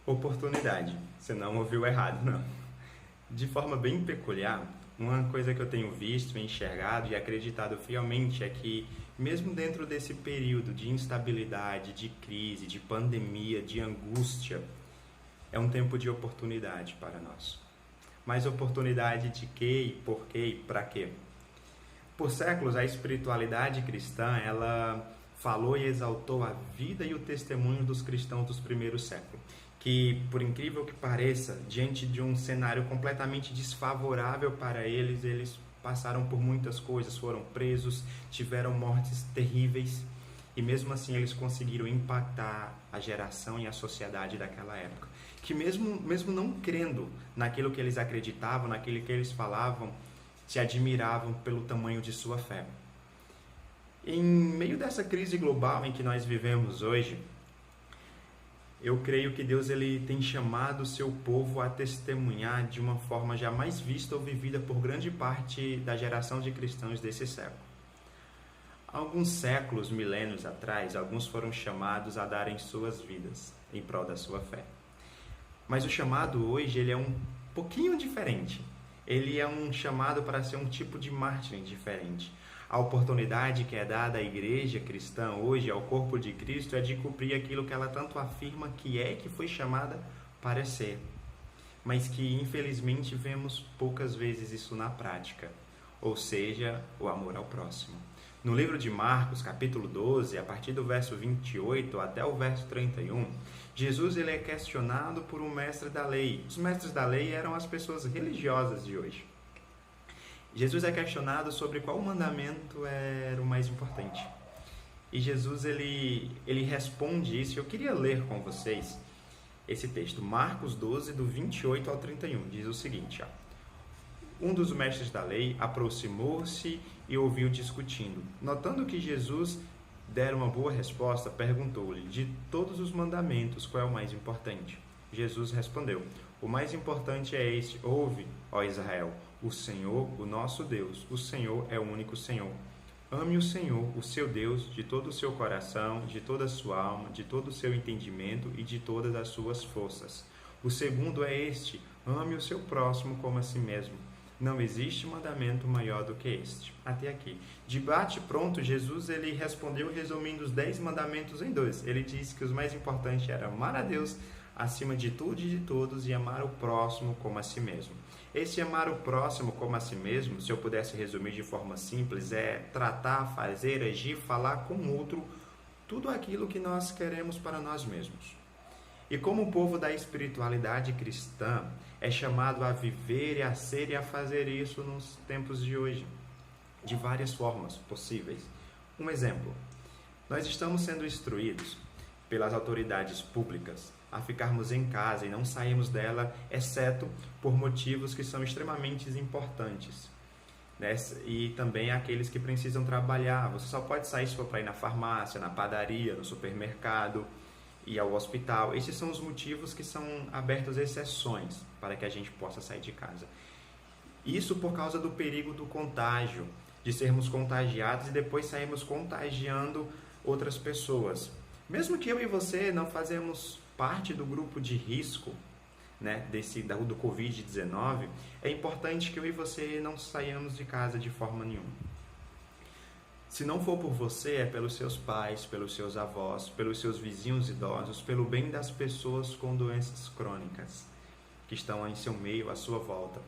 Oportunidade. Você não ouviu errado, não. De forma bem peculiar, uma coisa que eu tenho visto, enxergado e acreditado fielmente é que, mesmo dentro desse período de instabilidade, de crise, de pandemia, de angústia, é um tempo de oportunidade para nós. Mas oportunidade de quê e por quê e para quê? Por séculos, a espiritualidade cristã, ela falou e exaltou a vida e o testemunho dos cristãos dos primeiros séculos, que, por incrível que pareça, diante de um cenário completamente desfavorável para eles, eles passaram por muitas coisas, foram presos, tiveram mortes terríveis, e mesmo assim eles conseguiram impactar a geração e a sociedade daquela época. Que mesmo não crendo naquilo que eles acreditavam, naquilo que eles falavam, se admiravam pelo tamanho de sua fé. Em meio dessa crise global em que nós vivemos hoje, eu creio que Deus ele tem chamado o seu povo a testemunhar de uma forma jamais vista ou vivida por grande parte da geração de cristãos desse século. Alguns séculos, milênios atrás, alguns foram chamados a darem suas vidas em prol da sua fé. Mas o chamado hoje ele é um pouquinho diferente. Ele é um chamado para ser um tipo de mártir diferente. A oportunidade que é dada à igreja cristã hoje, ao corpo de Cristo, é de cumprir aquilo que ela tanto afirma que é e que foi chamada para ser. Mas que, infelizmente, vemos poucas vezes isso na prática. Ou seja, o amor ao próximo. No livro de Marcos, capítulo 12, a partir do verso 28 até o verso 31, Jesus ele é questionado por um mestre da lei. Os mestres da lei eram as pessoas religiosas de hoje. Jesus é questionado sobre qual mandamento era o mais importante. E Jesus ele responde isso. Eu queria ler com vocês esse texto. Marcos 12, do 28 ao 31. Diz o seguinte, Um dos mestres da lei aproximou-se e ouviu discutindo. Notando que Jesus dera uma boa resposta, perguntou-lhe, de todos os mandamentos, qual é o mais importante? Jesus respondeu, o mais importante é este, ouve, ó Israel, o Senhor, o nosso Deus, o Senhor é o único Senhor. Ame o Senhor, o seu Deus, de todo o seu coração, de toda a sua alma, de todo o seu entendimento e de todas as suas forças. O segundo é este, ame o seu próximo como a si mesmo. Não existe mandamento maior do que este. Até aqui. De bate pronto, Jesus ele respondeu resumindo os 10 mandamentos em 2. Ele disse que os mais importantes eram amar a Deus acima de tudo e de todos e amar o próximo como a si mesmo. Esse amar o próximo como a si mesmo, se eu pudesse resumir de forma simples, é tratar, fazer, agir, falar com o outro tudo aquilo que nós queremos para nós mesmos. E como o povo da espiritualidade cristã é chamado a viver e a ser e a fazer isso nos tempos de hoje, de várias formas possíveis. Um exemplo, nós estamos sendo instruídos pelas autoridades públicas a ficarmos em casa e não sairmos dela, exceto por motivos que são extremamente importantes. E também aqueles que precisam trabalhar. Você só pode sair se for para ir na farmácia, na padaria, no supermercado e ao hospital. Esses são os motivos que são abertos exceções para que a gente possa sair de casa. Isso por causa do perigo do contágio, de sermos contagiados e depois sairmos contagiando outras pessoas. Mesmo que eu e você não fazemos parte do grupo de risco, do Covid-19, é importante que eu e você não saiamos de casa de forma nenhuma. Se não for por você, é pelos seus pais, pelos seus avós, pelos seus vizinhos idosos, pelo bem das pessoas com doenças crônicas que estão em seu meio, à sua volta.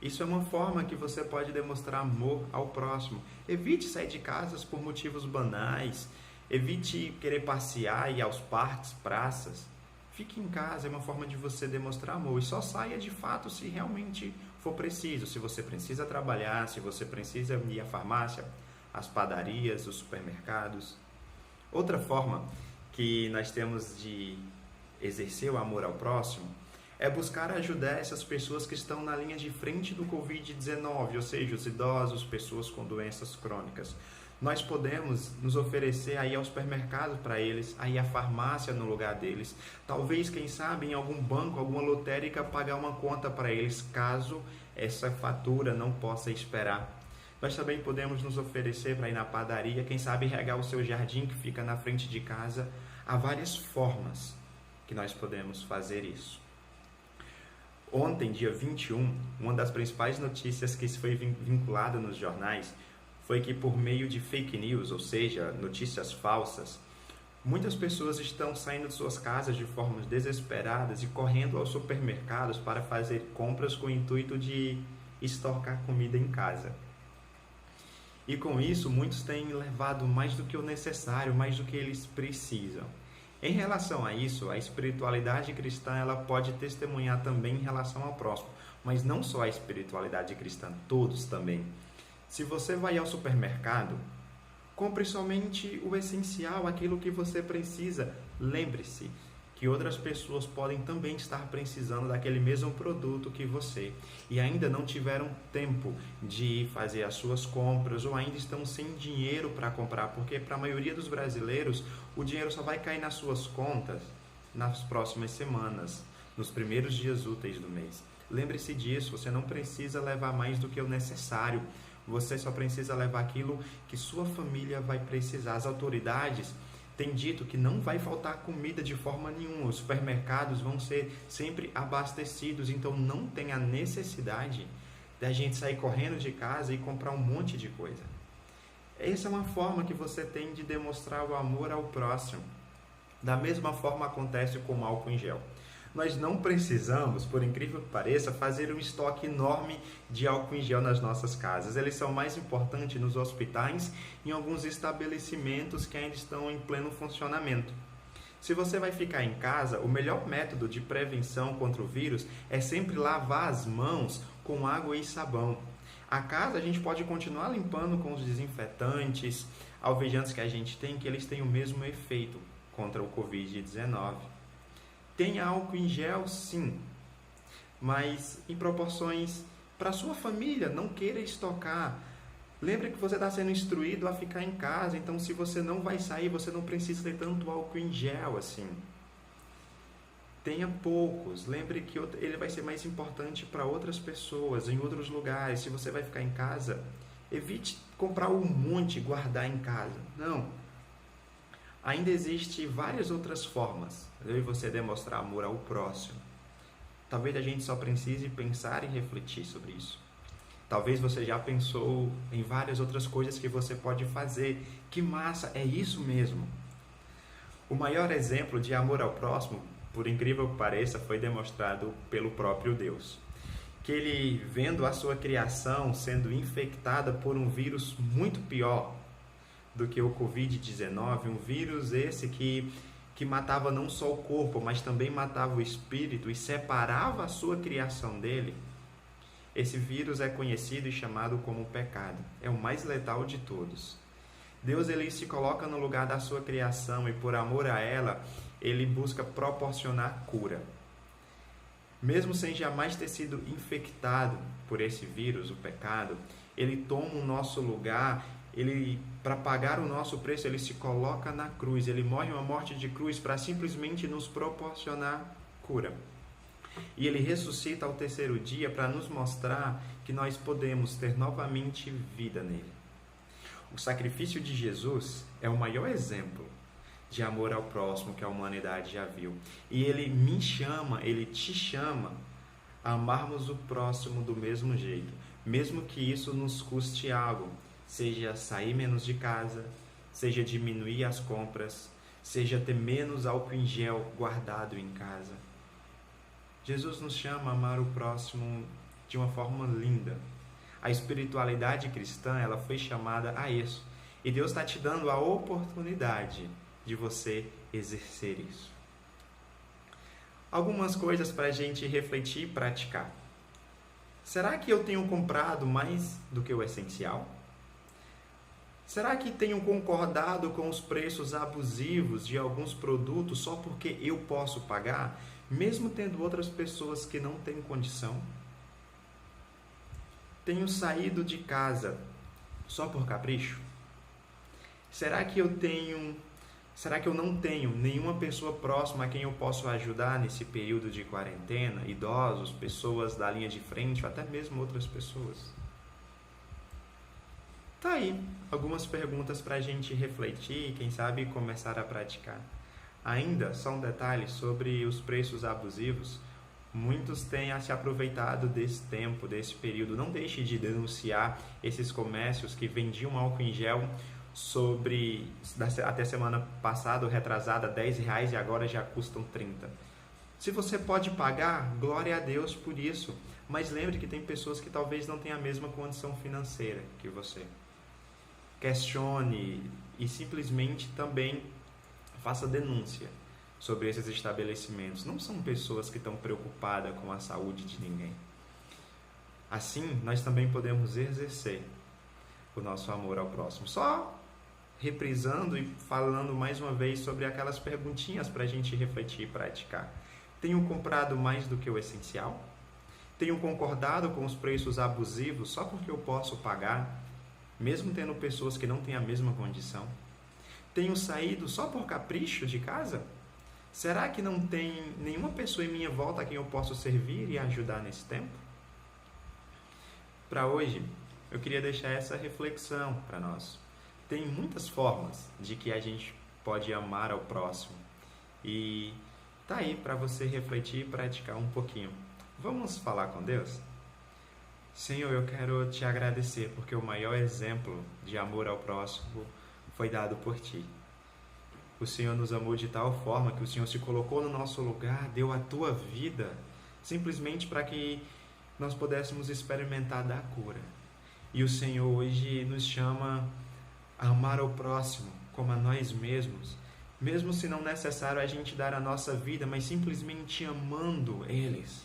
Isso é uma forma que você pode demonstrar amor ao próximo. Evite sair de casa por motivos banais, evite querer passear e ir aos parques, praças. Fique em casa, é uma forma de você demonstrar amor. E só saia de fato se realmente for preciso. Se você precisa trabalhar, se você precisa ir à farmácia, as padarias, os supermercados. Outra forma que nós temos de exercer o amor ao próximo é buscar ajudar essas pessoas que estão na linha de frente do Covid-19, ou seja, os idosos, pessoas com doenças crônicas. Nós podemos nos oferecer aí ao supermercado para eles, aí à farmácia no lugar deles. Talvez, quem sabe, em algum banco, alguma lotérica, pagar uma conta para eles, caso essa fatura não possa esperar. Nós também podemos nos oferecer para ir na padaria, quem sabe regar o seu jardim que fica na frente de casa. Há várias formas que nós podemos fazer isso. Ontem, dia 21, uma das principais notícias que foi vinculada nos jornais foi que, por meio de fake news, ou seja, notícias falsas, muitas pessoas estão saindo de suas casas de formas desesperadas e correndo aos supermercados para fazer compras com o intuito de estocar comida em casa. E com isso, muitos têm levado mais do que o necessário, mais do que eles precisam. Em relação a isso, a espiritualidade cristã ela pode testemunhar também em relação ao próximo, mas não só a espiritualidade cristã, todos também. Se você vai ao supermercado, compre somente o essencial, aquilo que você precisa. Lembre-se que outras pessoas podem também estar precisando daquele mesmo produto que você e ainda não tiveram tempo de fazer as suas compras ou ainda estão sem dinheiro para comprar, porque para a maioria dos brasileiros o dinheiro só vai cair nas suas contas nas próximas semanas, nos primeiros dias úteis do mês. Lembre-se disso, você não precisa levar mais do que o necessário, você só precisa levar aquilo que sua família vai precisar. As autoridades tem dito que não vai faltar comida de forma nenhuma, os supermercados vão ser sempre abastecidos, então não tem a necessidade da gente sair correndo de casa e comprar um monte de coisa. Essa é uma forma que você tem de demonstrar o amor ao próximo. Da mesma forma acontece com o álcool em gel. Nós não precisamos, por incrível que pareça, fazer um estoque enorme de álcool em gel nas nossas casas. Eles são mais importantes nos hospitais e em alguns estabelecimentos que ainda estão em pleno funcionamento. Se você vai ficar em casa, o melhor método de prevenção contra o vírus é sempre lavar as mãos com água e sabão. A casa a gente pode continuar limpando com os desinfetantes, alvejantes que a gente tem, que eles têm o mesmo efeito contra o Covid-19. Tenha álcool em gel, sim, mas em proporções para a sua família, não queira estocar. Lembre que você está sendo instruído a ficar em casa, então se você não vai sair, você não precisa ter tanto álcool em gel assim. Tenha poucos, lembre que ele vai ser mais importante para outras pessoas, em outros lugares. Se você vai ficar em casa, evite comprar um monte e guardar em casa. Não. Ainda existem várias outras formas de você demonstrar amor ao próximo. Talvez a gente só precise pensar e refletir sobre isso. Talvez você já pensou em várias outras coisas que você pode fazer. Que massa, é isso mesmo. O maior exemplo de amor ao próximo, por incrível que pareça, foi demonstrado pelo próprio Deus. Que ele, vendo a sua criação sendo infectada por um vírus muito pior do que o Covid-19, um vírus esse que matava não só o corpo, mas também matava o espírito e separava a sua criação dele. Esse vírus é conhecido e chamado como pecado. É o mais letal de todos. Deus ele se coloca no lugar da sua criação e por amor a ela, ele busca proporcionar cura. Mesmo sem jamais ter sido infectado por esse vírus, o pecado, ele toma o nosso lugar. Ele, para pagar o nosso preço, ele se coloca na cruz, ele morre uma morte de cruz para simplesmente nos proporcionar cura. E ele ressuscita ao terceiro dia para nos mostrar que nós podemos ter novamente vida nele. O sacrifício de Jesus é o maior exemplo de amor ao próximo que a humanidade já viu. E ele me chama, ele te chama a amarmos o próximo do mesmo jeito, mesmo que isso nos custe algo. Seja sair menos de casa, seja diminuir as compras, seja ter menos álcool em gel guardado em casa. Jesus nos chama a amar o próximo de uma forma linda. A espiritualidade cristã, ela foi chamada a isso. E Deus está te dando a oportunidade de você exercer isso. Algumas coisas para a gente refletir e praticar. Será que eu tenho comprado mais do que o essencial? Será que tenho concordado com os preços abusivos de alguns produtos só porque eu posso pagar, mesmo tendo outras pessoas que não têm condição? Tenho saído de casa só por capricho? Será que eu não tenho nenhuma pessoa próxima a quem eu posso ajudar nesse período de quarentena? Idosos, pessoas da linha de frente, ou até mesmo outras pessoas? Tá aí algumas perguntas para a gente refletir e quem sabe começar a praticar. Ainda, só um detalhe sobre os preços abusivos. Muitos têm se aproveitado desse tempo, desse período. Não deixe de denunciar esses comércios que vendiam álcool em gel até semana passada ou retrasada, R$10 e agora já custam 30. Se você pode pagar, glória a Deus por isso. Mas lembre que tem pessoas que talvez não tenham a mesma condição financeira que você. Questione e simplesmente também faça denúncia sobre esses estabelecimentos. Não são pessoas que estão preocupadas com a saúde de ninguém. Assim, nós também podemos exercer o nosso amor ao próximo. Só reprisando e falando mais uma vez sobre aquelas perguntinhas para a gente refletir e praticar. Tenho comprado mais do que o essencial? Tenho concordado com os preços abusivos só porque eu posso pagar, mesmo tendo pessoas que não têm a mesma condição? Tenho saído só por capricho de casa? Será que não tem nenhuma pessoa em minha volta a quem eu posso servir e ajudar nesse tempo? Para hoje, eu queria deixar essa reflexão para nós. Tem muitas formas de que a gente pode amar ao próximo. E tá aí para você refletir e praticar um pouquinho. Vamos falar com Deus? Senhor, eu quero te agradecer porque o maior exemplo de amor ao próximo foi dado por Ti. O Senhor nos amou de tal forma que o Senhor se colocou no nosso lugar, deu a Tua vida, simplesmente para que nós pudéssemos experimentar da cura. E o Senhor hoje nos chama a amar ao próximo como a nós mesmos, mesmo se não necessário a gente dar a nossa vida, mas simplesmente amando eles,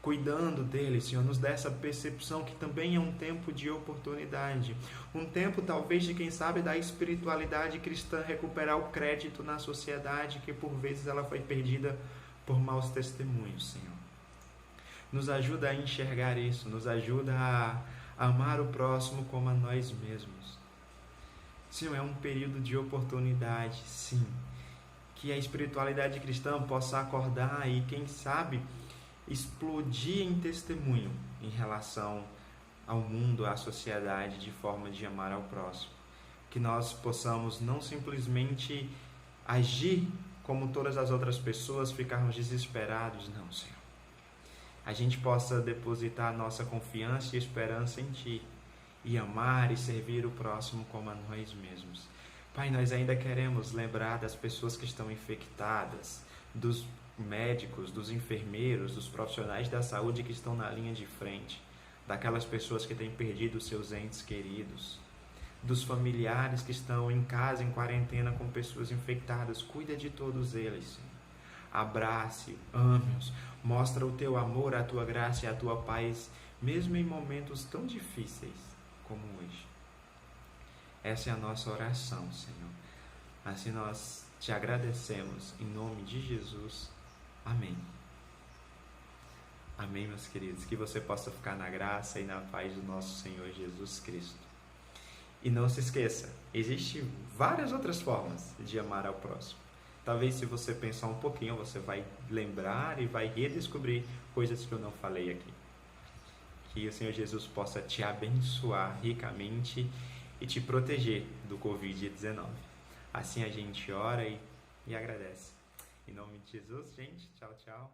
cuidando deles. Senhor, nos dá essa percepção que também é um tempo de oportunidade, um tempo talvez de quem sabe da espiritualidade cristã recuperar o crédito na sociedade que por vezes ela foi perdida por maus testemunhos, Senhor. Nos ajuda a enxergar isso, nos ajuda a amar o próximo como a nós mesmos. Senhor, é um período de oportunidade, sim, que a espiritualidade cristã possa acordar e, quem sabe, explodir em testemunho em relação ao mundo, à sociedade, de forma de amar ao próximo. Que nós possamos não simplesmente agir como todas as outras pessoas, ficarmos desesperados, não, Senhor. A gente possa depositar nossa confiança e esperança em Ti e amar e servir o próximo como a nós mesmos. Pai, nós ainda queremos lembrar das pessoas que estão infectadas, dos médicos, dos enfermeiros, dos profissionais da saúde que estão na linha de frente, daquelas pessoas que têm perdido seus entes queridos, dos familiares que estão em casa, em quarentena, com pessoas infectadas. Cuida de todos eles, Senhor. Abrace, ame-os, mostra o Teu amor, a Tua graça e a Tua paz, mesmo em momentos tão difíceis como hoje. Essa é a nossa oração, Senhor. Assim nós Te agradecemos, em nome de Jesus. Amém. Amém, meus queridos. Que você possa ficar na graça e na paz do nosso Senhor Jesus Cristo. E não se esqueça, existem várias outras formas de amar ao próximo. Talvez se você pensar um pouquinho, você vai lembrar e vai redescobrir coisas que eu não falei aqui. Que o Senhor Jesus possa te abençoar ricamente e te proteger do Covid-19. Assim a gente ora e agradece. Em nome de Jesus, gente. Tchau, tchau.